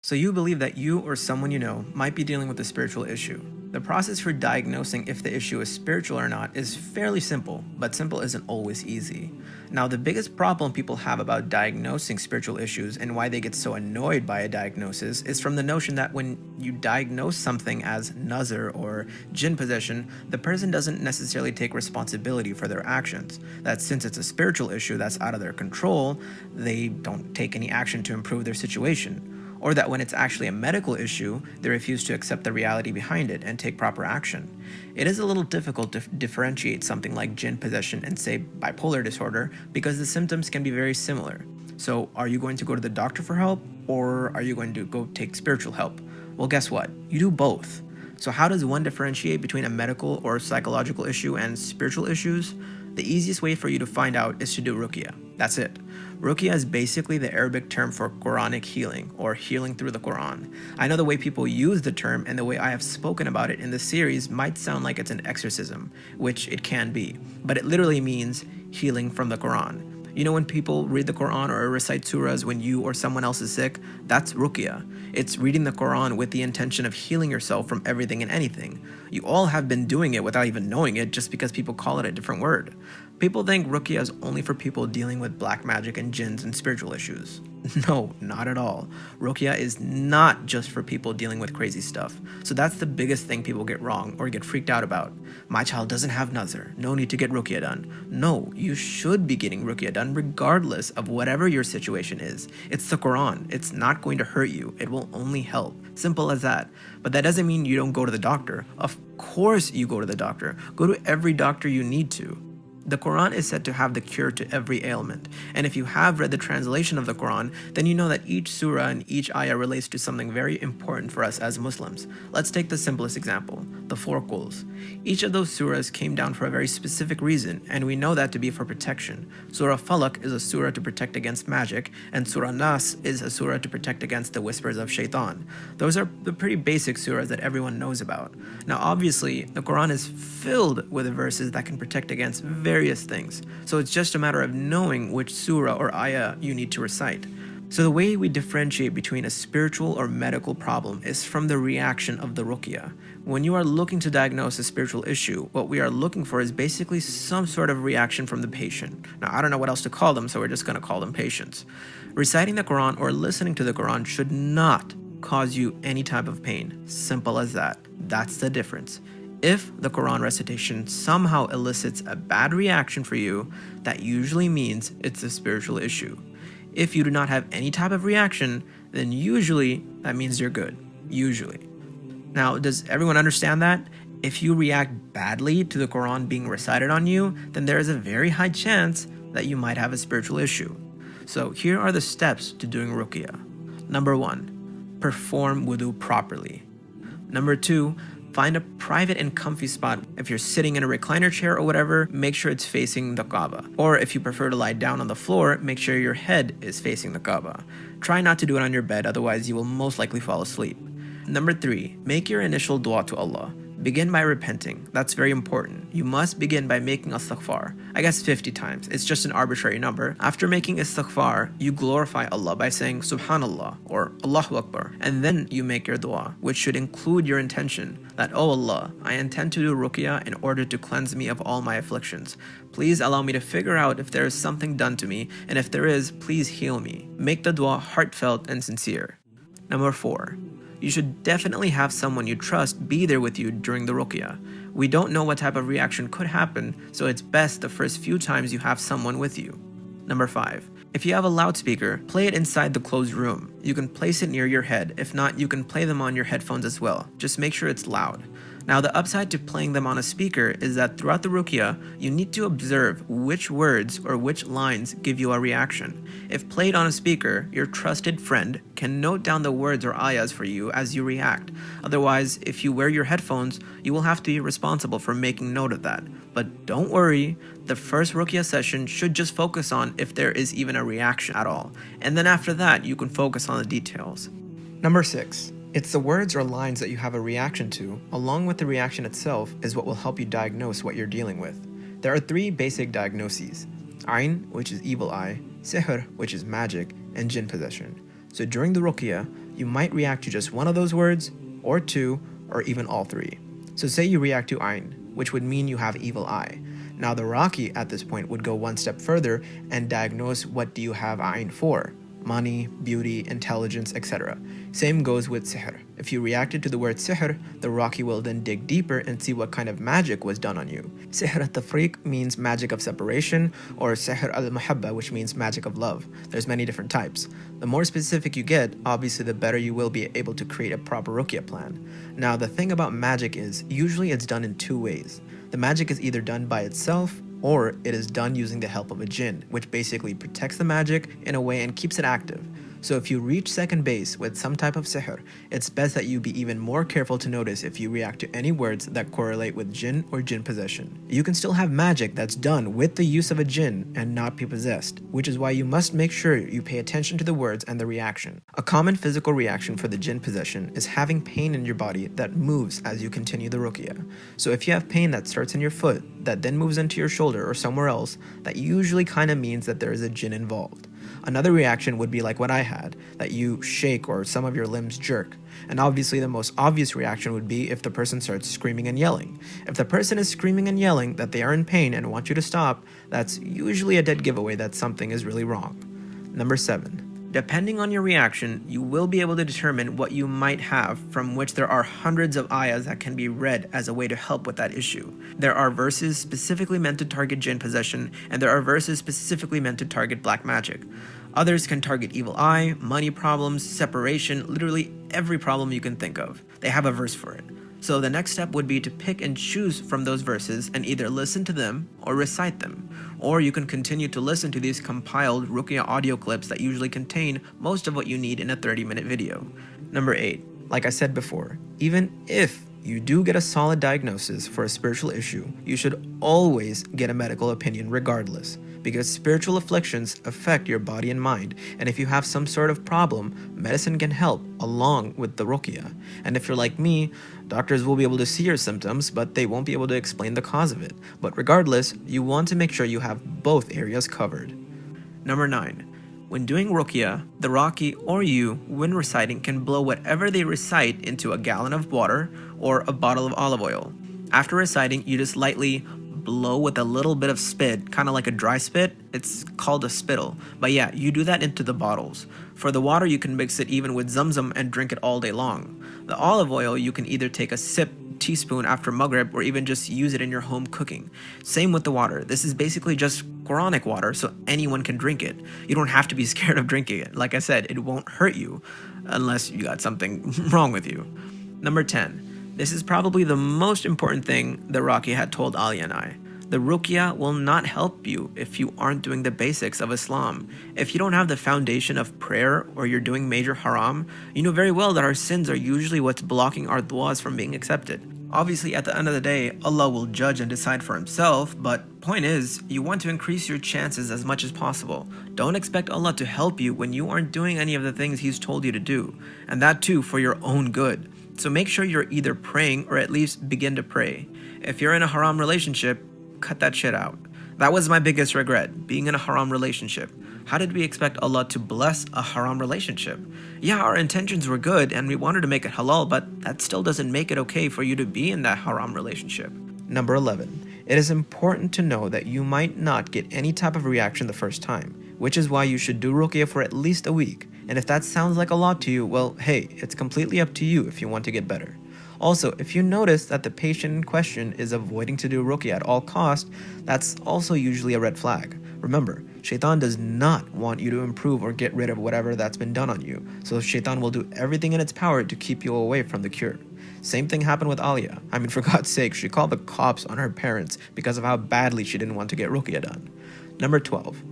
So you believe that you or someone you know might be dealing with a spiritual issue. The process for diagnosing if the issue is spiritual or not is fairly simple, but simple isn't always easy. Now, the biggest problem people have about diagnosing spiritual issues and why they get so annoyed by a diagnosis is from the notion that when you diagnose something as nazar or jinn possession, the person doesn't necessarily take responsibility for their actions. That since it's a spiritual issue that's out of their control, they don't take any action to improve their situation. Or that when it's actually a medical issue, they refuse to accept the reality behind it and take proper action. It is a little difficult to differentiate something like jinn possession and, say, bipolar disorder because the symptoms can be very similar. So, are you going to go to the doctor for help, or are you going to go take spiritual help? Well, guess what? You do both. So how does one differentiate between a medical or psychological issue and spiritual issues? The easiest way for you to find out is to do ruqya. That's it. Ruqya is basically the Arabic term for Quranic healing, or healing through the Quran. I know the way people use the term and the way I have spoken about it in the series might sound like it's an exorcism, which it can be, but it literally means healing from the Quran. You know when people read the Quran or recite surahs when you or someone else is sick? That's ruqya. It's reading the Quran with the intention of healing yourself from everything and anything. You all have been doing it without even knowing it just because people call it a different word. People think ruqya is only for people dealing with black magic and jinns and spiritual issues. No, not at all. Ruqya is not just for people dealing with crazy stuff. So that's the biggest thing people get wrong or get freaked out about. My child doesn't have nazar, no need to get ruqya done. No, you should be getting ruqya done regardless of whatever your situation is. It's the Quran. It's not going to hurt you. It will only help. Simple as that. But that doesn't mean you don't go to the doctor. Of course you go to the doctor. Go to every doctor you need to. The Quran is said to have the cure to every ailment, and if you have read the translation of the Quran, then you know that each surah and each ayah relates to something very important for us as Muslims. Let's take the simplest example, the four quls. Each of those surahs came down for a very specific reason, and we know that to be for protection. Surah Falaq is a surah to protect against magic, and Surah Nas is a surah to protect against the whispers of shaitan. Those are the pretty basic surahs that everyone knows about. Now obviously, the Quran is filled with verses that can protect against various things, so it's just a matter of knowing which surah or ayah you need to recite. So the way we differentiate between a spiritual or medical problem is from the reaction of the ruqya. When you are looking to diagnose a spiritual issue, what we are looking for is basically some sort of reaction from the patient. Now, I don't know what else to call them, so we're just going to call them patients. Reciting the Quran or listening to the Quran should not cause you any type of pain. Simple as that. That's the difference. If the Quran recitation somehow elicits a bad reaction for you, that usually means it's a spiritual issue. If you do not have any type of reaction, then usually that means you're good. Usually. Now, does everyone understand that? If you react badly to the Quran being recited on you, then there is a very high chance that you might have a spiritual issue. So here are the steps to doing ruqya. Number 1, perform wudu properly. Number 2, find a private and comfy spot. If you're sitting in a recliner chair or whatever, make sure it's facing the Kaaba. Or if you prefer to lie down on the floor, make sure your head is facing the Kaaba. Try not to do it on your bed, otherwise you will most likely fall asleep. Number 3, make your initial dua to Allah. Begin by repenting. That's very important. You must begin by making istighfar. I guess 50 times. It's just an arbitrary number. After making istighfar, you glorify Allah by saying Subhanallah or Allahu Akbar. And then you make your dua, which should include your intention that, oh Allah, I intend to do ruqya in order to cleanse me of all my afflictions. Please allow me to figure out if there is something done to me, and if there is, please heal me. Make the dua heartfelt and sincere. Number 4. You should definitely have someone you trust be there with you during the ruqya. We don't know what type of reaction could happen, so it's best the first few times you have someone with you. Number 5. If you have a loudspeaker, play it inside the closed room. You can place it near your head. If not, you can play them on your headphones as well. Just make sure it's loud. Now, the upside to playing them on a speaker is that throughout the ruqya, you need to observe which words or which lines give you a reaction. If played on a speaker, your trusted friend can note down the words or ayahs for you as you react. Otherwise, if you wear your headphones, you will have to be responsible for making note of that. But don't worry, the first ruqya session should just focus on if there is even a reaction at all. And then after that, you can focus on the details. Number 6. It's the words or lines that you have a reaction to, along with the reaction itself, is what will help you diagnose what you're dealing with. There are 3 basic diagnoses: Ayn, which is evil eye, sihr, which is magic, and jinn possession. So during the ruqya, You might react to just one of those words, or two, or even all three. So say you react to Ain, which would mean you have evil eye. Now the Raqi at this point would go one step further and diagnose what do you have Ain for. Money, beauty, intelligence, etc. Same goes with sihr. If you reacted to the word sihr, the Raqi will then dig deeper and see what kind of magic was done on you. Sihr al-tafriq means magic of separation, or sihr al-muhabba, which means magic of love. There's many different types. The more specific you get, obviously the better you will be able to create a proper ruqya plan. Now the thing about magic is, usually it's done in two ways. The magic is either done by itself, or it is done using the help of a jinn, which basically protects the magic in a way and keeps it active. So if you reach second base with some type of sihr, it's best that you be even more careful to notice if you react to any words that correlate with jinn or jinn possession. You can still have magic that's done with the use of a jinn and not be possessed, which is why you must make sure you pay attention to the words and the reaction. A common physical reaction for the jinn possession is having pain in your body that moves as you continue the ruqya. So if you have pain that starts in your foot, that then moves into your shoulder or somewhere else, that usually kind of means that there is a jinn involved. Another reaction would be like what I had, that you shake or some of your limbs jerk. And obviously the most obvious reaction would be if the person starts screaming and yelling. If the person is screaming and yelling that they are in pain and want you to stop, that's usually a dead giveaway that something is really wrong. Number 7. Depending on your reaction, you will be able to determine what you might have, from which there are hundreds of ayahs that can be read as a way to help with that issue. There are verses specifically meant to target jinn possession, and there are verses specifically meant to target black magic. Others can target evil eye, money problems, separation, literally every problem you can think of. They have a verse for it. So the next step would be to pick and choose from those verses and either listen to them or recite them. Or you can continue to listen to these compiled ruqya audio clips that usually contain most of what you need in a 30-minute video. Number 8. Like I said before, even if you do get a solid diagnosis for a spiritual issue, you should always get a medical opinion regardless, because spiritual afflictions affect your body and mind, and if you have some sort of problem, medicine can help along with the ruqya. And if you're like me, doctors will be able to see your symptoms, but they won't be able to explain the cause of it. But regardless, you want to make sure you have both areas covered. Number 9. When doing ruqya, the Raqi or you, when reciting, can blow whatever they recite into a gallon of water or a bottle of olive oil. After reciting, you just lightly blow with a little bit of spit, kind of like a dry spit. It's called a spittle. But yeah, you do that into the bottles. For the water, you can mix it even with Zamzam and drink it all day long. The olive oil, you can either take a teaspoon after Maghrib or even just use it in your home cooking. Same with the water. This is basically just Quranic water, so anyone can drink it. You don't have to be scared of drinking it. Like I said, it won't hurt you unless you got something wrong with you. Number 10. This is probably the most important thing the Raqi had told Ali and I. The ruqya will not help you if you aren't doing the basics of Islam. If you don't have the foundation of prayer or you're doing major haram, you know very well that our sins are usually what's blocking our du'as from being accepted. Obviously, at the end of the day, Allah will judge and decide for himself, but point is, you want to increase your chances as much as possible. Don't expect Allah to help you when you aren't doing any of the things He's told you to do, and that too for your own good. So make sure you're either praying or at least begin to pray. If you're in a haram relationship, cut that shit out. That was my biggest regret, being in a haram relationship. How did we expect Allah to bless a haram relationship? Yeah, our intentions were good and we wanted to make it halal, but that still doesn't make it okay for you to be in that haram relationship. Number 11. It is important to know that you might not get any type of reaction the first time, which is why you should do ruqya for at least a week. And if that sounds like a lot to you, well, hey, it's completely up to you if you want to get better. Also, if you notice that the patient in question is avoiding to do ruqya at all costs, that's also usually a red flag. Remember, Shaitan does not want you to improve or get rid of whatever that's been done on you, so Shaitan will do everything in its power to keep you away from the cure. Same thing happened with Alia. I mean, for God's sake, she called the cops on her parents because of how badly she didn't want to get ruqya done. Number 12.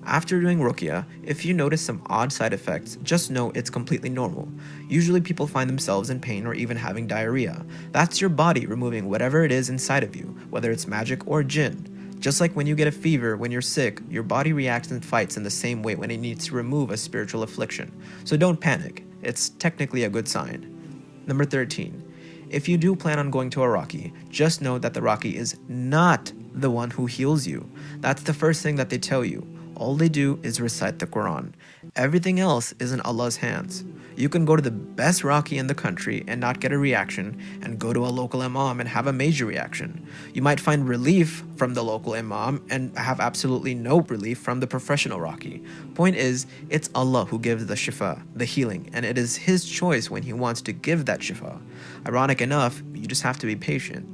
After doing ruqya, if you notice some odd side effects, just know it's completely normal. Usually people find themselves in pain or even having diarrhea. That's your body removing whatever it is inside of you, whether it's magic or jinn. Just like when you get a fever when you're sick, your body reacts and fights in the same way when it needs to remove a spiritual affliction. So don't panic. It's technically a good sign. Number 13. If you do plan on going to a Raqi, just know that the Raqi is not the one who heals you. That's the first thing that they tell you. All they do is recite the Quran. Everything else is in Allah's hands. You can go to the best Raqi in the country and not get a reaction, and go to a local imam and have a major reaction. You might find relief from the local imam and have absolutely no relief from the professional Raqi. Point is, it's Allah who gives the shifa, the healing, and it is His choice when He wants to give that shifa. Ironic enough, you just have to be patient.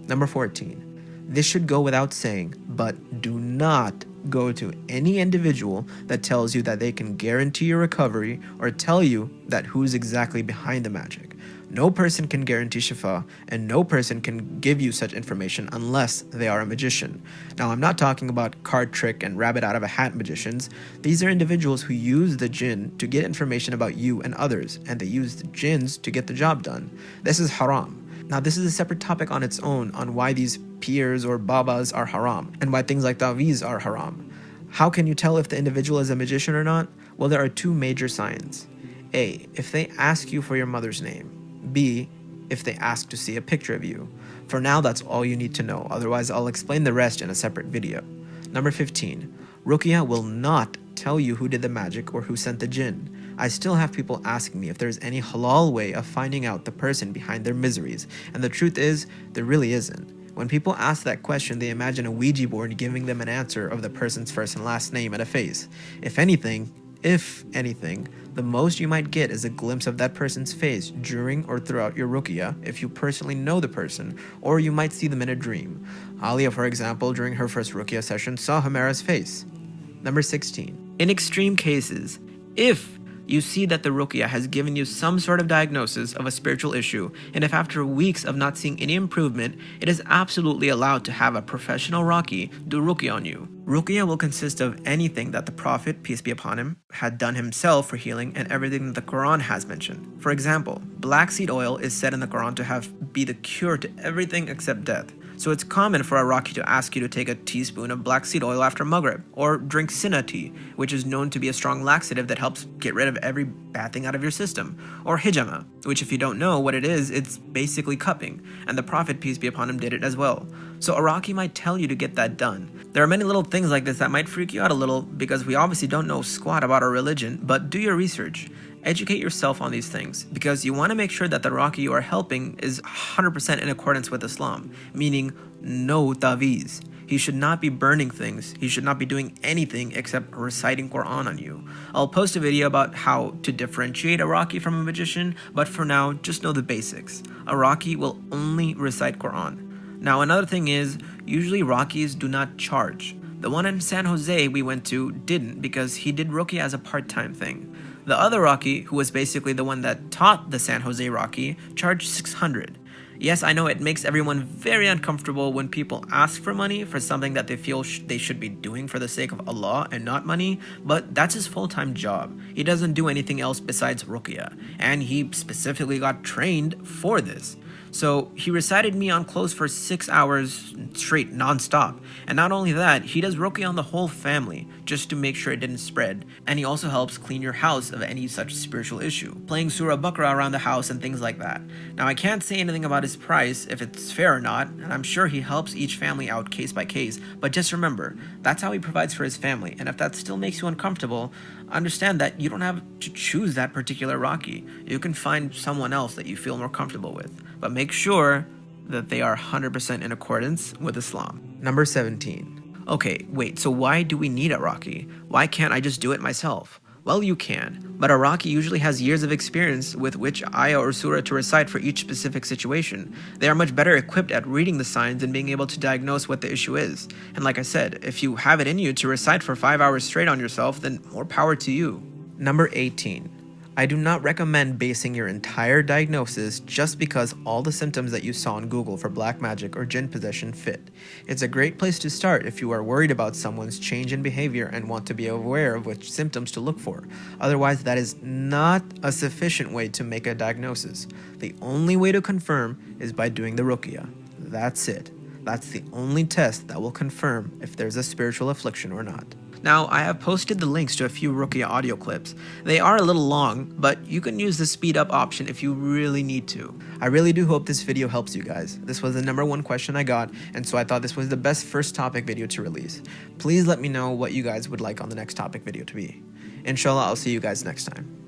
Number 14. This should go without saying, but do not go to any individual that tells you that they can guarantee your recovery or tell you that who's exactly behind the magic. No person can guarantee shifa, and no person can give you such information unless they are a magician. Now, I'm not talking about card trick and rabbit out of a hat magicians. These are individuals who use the jinn to get information about you and others, and they use the jinns to get the job done. This is haram. Now, this is a separate topic on its own on why these peers or babas are haram and why things like taweez are haram. How can you tell if the individual is a magician or not? Well, there are two major signs. A, if they ask you for your mother's name. B, if they ask to see a picture of you. For now, that's all you need to know. Otherwise, I'll explain the rest in a separate video. Number 15. Ruqya will not tell you who did the magic or who sent the jinn. I still have people asking me if there's any halal way of finding out the person behind their miseries, and the truth is, there really isn't. When people ask that question, they imagine a Ouija board giving them an answer of the person's first and last name and a face. If anything, the most you might get is a glimpse of that person's face during or throughout your ruqya if you personally know the person, or you might see them in a dream. Alia, for example, during her first ruqya session, saw Humera's face. Number 16. In extreme cases, if you see that the ruqya has given you some sort of diagnosis of a spiritual issue, and if after weeks of not seeing any improvement, it is absolutely allowed to have a professional Raqi do ruqya on you. Ruqya will consist of anything that the Prophet, peace be upon him, had done himself for healing and everything that the Quran has mentioned. For example, black seed oil is said in the Quran to be the cure to everything except death. So it's common for a Raqi to ask you to take a teaspoon of black seed oil after Maghrib, or drink Sinna tea, which is known to be a strong laxative that helps get rid of every bad thing out of your system, or hijama, which if you don't know what it is, it's basically cupping, and the Prophet, peace be upon him, did it as well. So a Raqi might tell you to get that done. There are many little things like this that might freak you out a little because we obviously don't know squat about our religion, but do your research. Educate yourself on these things because you want to make sure that the Raqi you are helping is 100% in accordance with Islam, meaning no taweez. He should not be burning things. He should not be doing anything except reciting Quran on you. I'll post a video about how to differentiate a Raqi from a magician, but for now, just know the basics. A Raqi will only recite Quran. Now, another thing is, usually Raqis do not charge. The one in San Jose we went to didn't because he did ruqya as a part-time thing. The other Raqi, who was basically the one that taught the San Jose Raqi, charged $600. Yes, I know it makes everyone very uncomfortable when people ask for money for something that they feel they should be doing for the sake of Allah and not money, but that's his full-time job. He doesn't do anything else besides ruqya, and he specifically got trained for this. So he recited me on close for 6 hours straight, non-stop. And not only that, he does ruqya on the whole family, just to make sure it didn't spread. And he also helps clean your house of any such spiritual issue, playing Surah Baqarah around the house and things like that. Now, I can't say anything about his price, if it's fair or not, and I'm sure he helps each family out case by case, but just remember, that's how he provides for his family. And if that still makes you uncomfortable, understand that you don't have to choose that particular Raqi. You can find someone else that you feel more comfortable with. But make sure that they are 100% in accordance with Islam. Number 17. Okay, wait, so why do we need a Raqi? Why can't I just do it myself? Well, you can, but a Raqi usually has years of experience with which ayah or surah to recite for each specific situation. They are much better equipped at reading the signs and being able to diagnose what the issue is. And like I said, if you have it in you to recite for 5 hours straight on yourself, then more power to you. Number 18. I do not recommend basing your entire diagnosis just because all the symptoms that you saw on Google for black magic or jinn possession fit. It's a great place to start if you are worried about someone's change in behavior and want to be aware of which symptoms to look for. Otherwise, that is not a sufficient way to make a diagnosis. The only way to confirm is by doing the ruqya. That's it. That's the only test that will confirm if there's a spiritual affliction or not. Now, I have posted the links to a few ruqya audio clips. They are a little long, but you can use the speed up option if you really need to. I really do hope this video helps you guys. This was the #1 question I got, and so I thought this was the best first topic video to release. Please let me know what you guys would like on the next topic video to be. Inshallah, I'll see you guys next time.